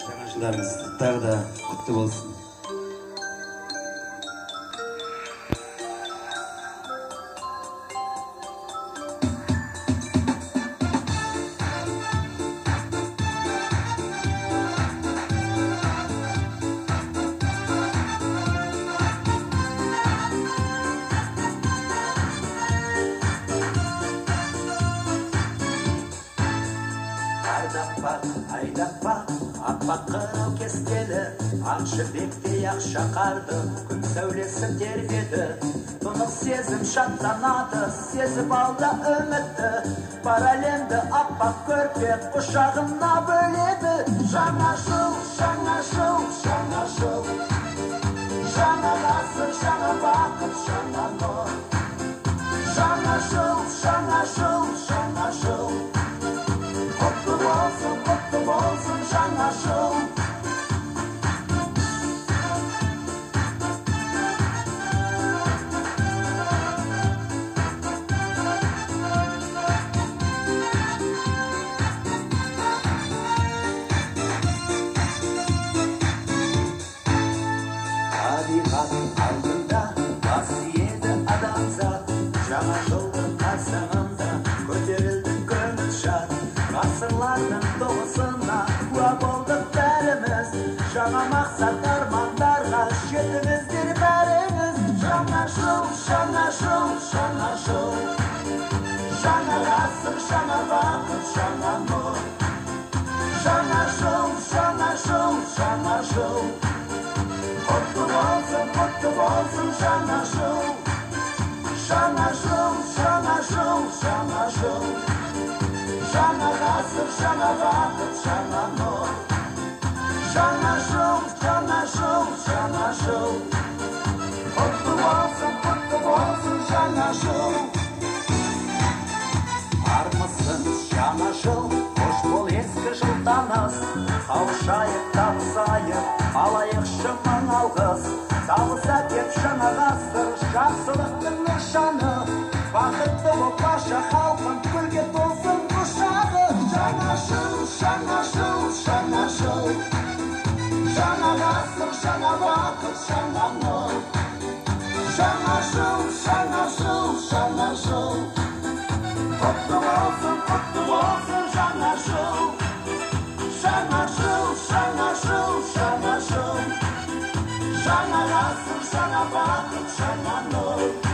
Жаңа жылдарыңыз тағы да құтты болсын. Айдаппа, аппақ қырау кестелі, ақ жібектей ақ шақарды, күн сәулесі тербеді. Тұнық сезім шаттанады, сезіп алда үмітті, бар әлемді аппақ көрпе құшағына бөледі. Жаңа жыл, жаңа жыл, жаңа жыл, жаңа ғасыр, жаңа бақыт, жаңа нұр. Жаңа жыл, жаңа жыл, жаңа жыл, құтты болсын жаңа жыл. Табиғат алдында бас иеді адамзат, жаңа жылдың қарсаңында көтерілді көңіл шат. Ғасырлардың тоғысына куә болдық бәріміз, жаңа мақсат армандарға жетіңіздер бәріңіз. Жаңа жыл, жаңа жыл, жаңа жыл, жаңа ғасыр, жаңа бақыт, жаңа нұр. Жаңа жыл, жаңа жыл, жаңа жыл, құтты болсын жаңа жыл. Жаңа жыл, жаңа жыл, жаңа жыл, жаңа ғасыр, жаңа бақыт, жаңа нұр. Жаңа жыл, жаңа жыл, жаңа жыл, құтты болсын жаңа жыл. Армысың жаңа жыл, қош бол ескі жыл таныс, қауышайық табысайық, алайық шын алғыс. Табыс әкеп жаңа ғасыр, жақсылықтың нышаны, бақытты боп барша халқын гүлге толсын құшағы. Жаңа жыл, жаңа жыл, жаңа жыл, жаңа ғасыр, жаңа бақыт, жаңа нұр. Жаңа жыл, жаңа жыл, жаңа жыл, құтты болсын жаңа жыл. Жаңа жыл, жаңа жыл, жаңа жыл, жаңа ғасыр, жаңа бақыт, жаңа нұр.